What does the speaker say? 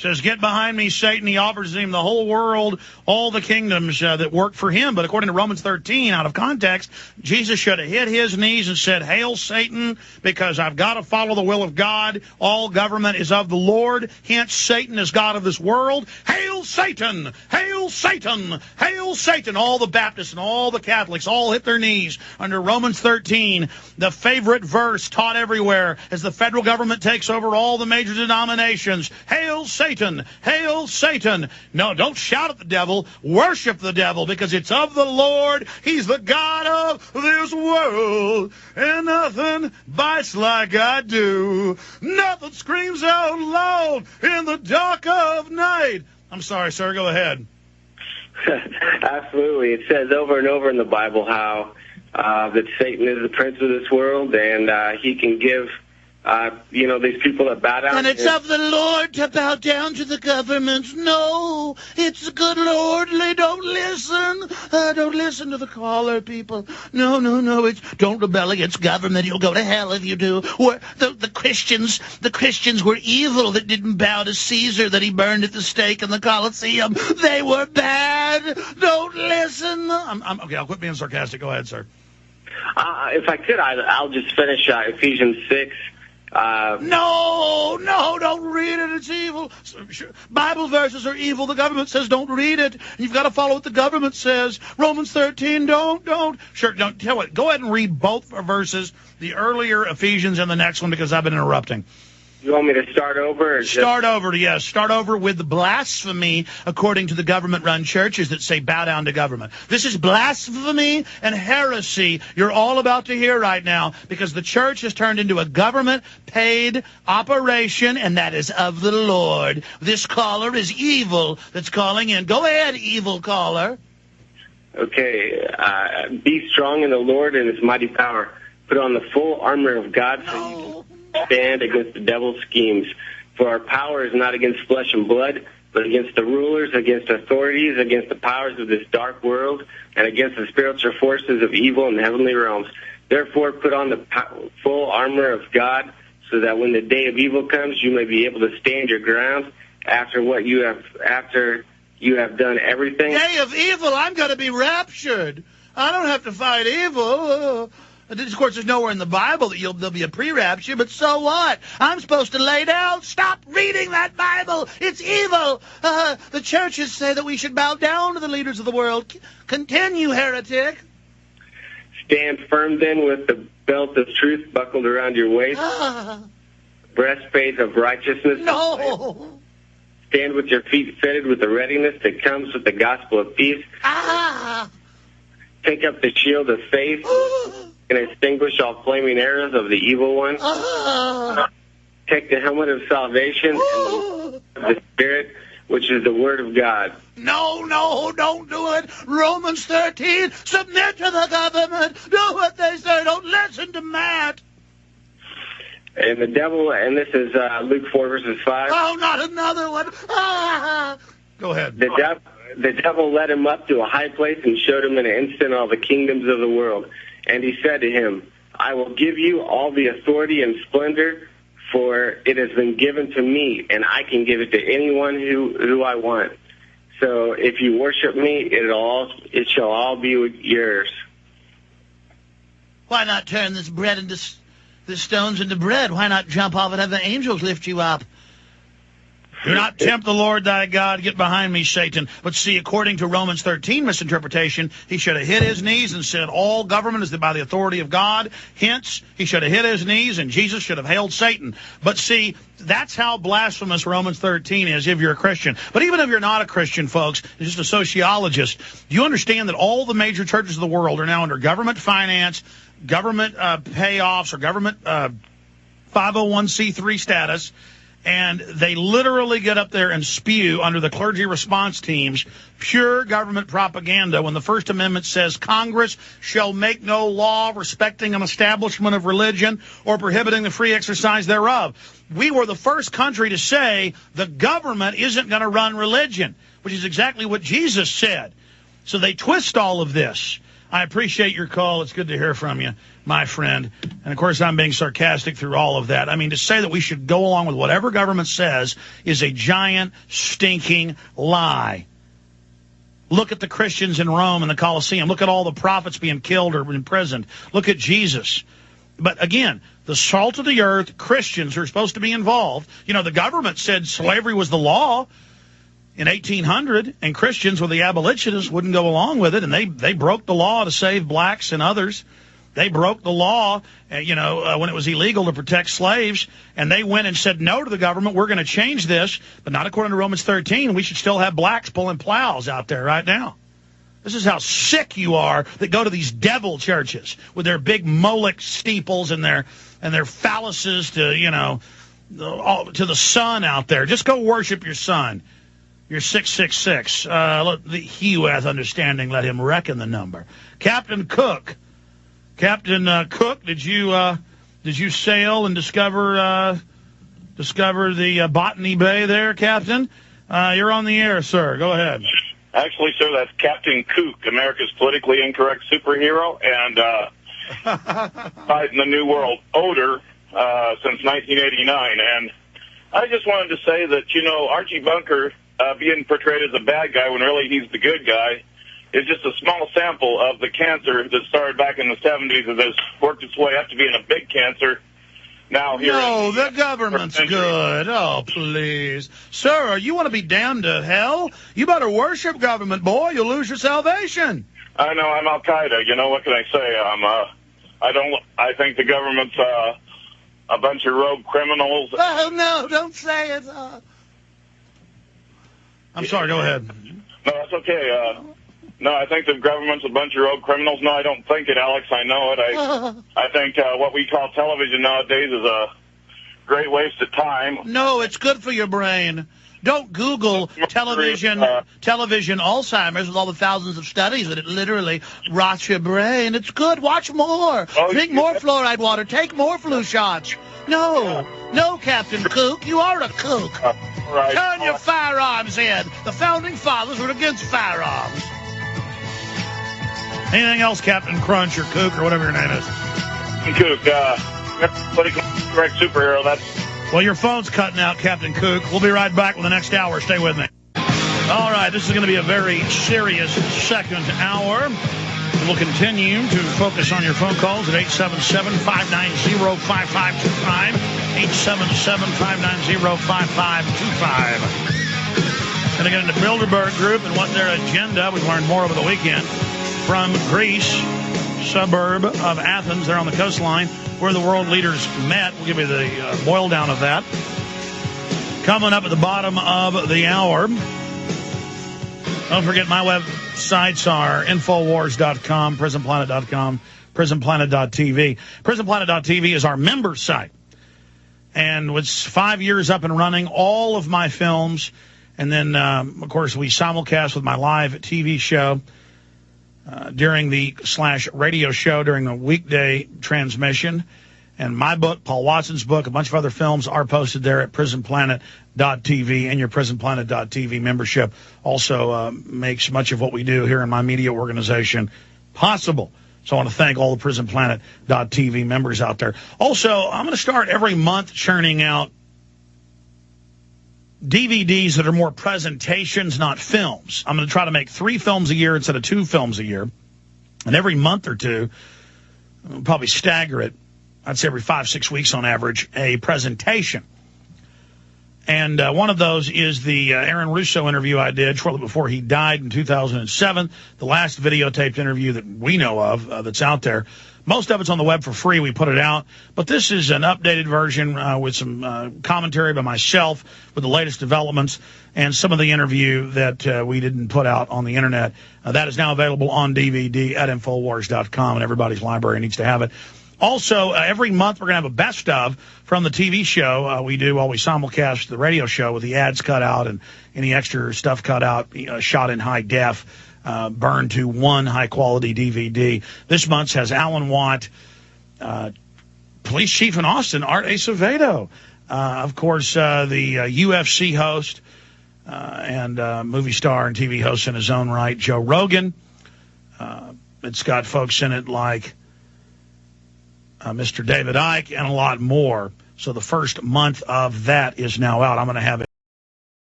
Says, get behind me, Satan. He offers him the whole world, all the kingdoms that work for him. But according to Romans 13, out of context, Jesus should have hit his knees and said, hail, Satan, because I've got to follow the will of God. All government is of the Lord. Hence, Satan is God of this world. Hail, Satan! Hail, Satan! Hail, Satan! All the Baptists and all the Catholics all hit their knees under Romans 13, the favorite verse taught everywhere as the federal government takes over all the major denominations. Hail, Satan! Hail, Satan! No, don't shout at the devil. Worship the devil because it's of the Lord. He's the God of this world. And nothing bites like I do. Nothing screams out loud in the dark of night. I'm sorry, sir. Go ahead. Absolutely. It says over and over in the Bible how that Satan is the prince of this world, and he can give these people that bow down. And it's of the Lord to bow down to the government. No, it's the good Lord. Don't listen. Don't listen to the caller, people. No. Don't rebel against government. You'll go to hell if you do. The Christians were evil that didn't bow to Caesar, that he burned at the stake in the Colosseum. They were bad. Don't listen. Okay, I'll quit being sarcastic. Go ahead, sir. If I could, I'll just finish Ephesians 6. No, don't read it. It's evil. Bible verses are evil. The government says don't read it. You've got to follow what the government says. Romans 13, don't. Sure, don't. Tell what. Go ahead and read both verses, the earlier Ephesians and the next one, because I've been interrupting. You want me to start over? Or Start over, yes. Start over with the blasphemy according to the government-run churches that say bow down to government. This is blasphemy and heresy you're all about to hear right now because the church has turned into a government-paid operation, and that is of the Lord. This caller is evil that's calling in. Go ahead, evil caller. Okay. Be strong in the Lord and his mighty power. Put on the full armor of God so you can stand against the devil's schemes. For our power is not against flesh and blood, but against the rulers, against authorities, against the powers of this dark world, and against the spiritual forces of evil in the heavenly realms. Therefore, put on the full armor of God, so that when the day of evil comes, you may be able to stand your ground after you have done everything. Day of evil, I'm going to be raptured. I don't have to fight evil. Of course, there's nowhere in the Bible that there'll be a pre-rapture, but so what? I'm supposed to lay down? Stop reading that Bible. It's evil. The churches say that we should bow down to the leaders of the world. Continue, heretic. Stand firm then with the belt of truth buckled around your waist. Breastplate of righteousness. No. Stand with your feet fitted with the readiness that comes with the gospel of peace. Take up the shield of faith. And extinguish all flaming arrows of the evil one. Take the helmet of salvation and the Spirit, which is the Word of God. No, don't do it. Romans 13, submit to the government. Do what they say. Don't listen to Matt. And the devil, and this is Luke 4, verses 5. Oh, not another one. Go ahead. The devil led him up to a high place and showed him in an instant all the kingdoms of the world. And he said to him, I will give you all the authority and splendor, for it has been given to me, and I can give it to anyone who I want. So if you worship me, it shall all be yours. Why not turn this stones into bread? Why not jump off and have the angels lift you up? Do not tempt the Lord thy God. Get behind me, Satan. But see, according to Romans 13 misinterpretation, he should have hit his knees and said, all government is by the authority of God. Hence, he should have hit his knees and Jesus should have hailed Satan. But see, that's how blasphemous Romans 13 is if you're a Christian. But even if you're not a Christian, folks, just a sociologist, do you understand that all the major churches of the world are now under government finance, government payoffs, or government 501c3 status? And they literally get up there and spew under the clergy response teams pure government propaganda when the First Amendment says Congress shall make no law respecting an establishment of religion or prohibiting the free exercise thereof. We were the first country to say the government isn't going to run religion, which is exactly what Jesus said. So they twist all of this. I appreciate your call. It's good to hear from you. my friend. And, of course, I'm being sarcastic through all of that. I mean, to say that we should go along with whatever government says is a giant, stinking lie. Look at the Christians in Rome and the Colosseum. Look at all the prophets being killed or imprisoned. Look at Jesus. But, again, the salt of the earth, Christians are supposed to be involved. You know, the government said slavery was the law in 1800, and Christians with the abolitionists wouldn't go along with it, and they broke the law to save blacks and others. They broke the law, when it was illegal to protect slaves, and they went and said no to the government. We're going to change this, but not according to Romans 13. We should still have blacks pulling plows out there right now. This is how sick you are that go to these devil churches with their big Moloch steeples and their phalluses to the sun out there. Just go worship your son. You're 666. He who hath understanding, let him reckon the number. Captain Cook, did you sail and discover the Botany Bay there, Captain? You're on the air, sir. Go ahead. Actually, sir, that's Captain Kook, America's politically incorrect superhero, and fighting the New World Order since 1989. And I just wanted to say that, Archie Bunker being portrayed as a bad guy when really he's the good guy is just a small sample of the cancer that started back in the 70s and has worked its way up to being a big cancer. Now here. No, the government's good. Oh, please. Sir, you want to be damned to hell? You better worship government, boy. You'll lose your salvation. I know, I'm Al-Qaeda. What can I say? I think the government's a bunch of rogue criminals. Oh, no, don't say it. I'm sorry, go ahead. No, that's okay. No, I think the government's a bunch of rogue criminals. No, I don't think it, Alex. I know it. I think what we call television nowadays is a great waste of time. No, it's good for your brain. Don't Google television Alzheimer's with all the thousands of studies that it literally rots your brain. It's good. Watch more. Drink more fluoride water. Take more flu shots. No, Captain Kook. You are a kook. Right. Turn your firearms in. The Founding Fathers were against firearms. Anything else, Captain Crunch or Kook or whatever your name is? Kook, politically correct superhero. Well, your phone's cutting out, Captain Kook. We'll be right back with the next hour. Stay with me. All right, this is going to be a very serious second hour. We'll continue to focus on your phone calls at 877-590-5525, 877-590-5525. Going to get into Bilderberg Group and what their agenda. We've learned more over the weekend from Greece, suburb of Athens. They're on the coastline where the world leaders met. We'll give you the boil down of that. Coming up at the bottom of the hour. Don't forget my websites are Infowars.com, PrisonPlanet.com, PrisonPlanet.tv. PrisonPlanet.tv is our member site. And it's 5 years up and running, all of my films. And then, of course, we simulcast with my live TV show during the /radio show during the weekday transmission. And my book, Paul Watson's book, a bunch of other films are posted there at PrisonPlanet.tv, and your PrisonPlanet.tv membership also makes much of what we do here in my media organization possible. So I want to thank all the PrisonPlanet.tv members out there. Also, I'm going to start every month churning out DVDs that are more presentations, not films. I'm going to try to make 3 films a year instead of 2 films a year. And every month or two, I'll probably stagger it. I'd say every 5-6 weeks on average, a presentation. And one of those is the Aaron Russo interview I did shortly before he died in 2007, the last videotaped interview that we know of that's out there. Most of it's on the web for free. We put it out. But this is an updated version with some commentary by myself with the latest developments and some of the interview that we didn't put out on the Internet. That is now available on DVD at Infowars.com, and everybody's library needs to have it. Also, every month we're going to have a best of from the TV show we do while we simulcast the radio show with the ads cut out and any extra stuff cut out, shot in high def, burned to one high-quality DVD. This month's has Alan Watt, police chief in Austin, Art Acevedo, of course, the UFC host and movie star and TV host in his own right, Joe Rogan. It's got folks in it like Mr. David Icke, and a lot more. So the first month of that is now out. I'm going to have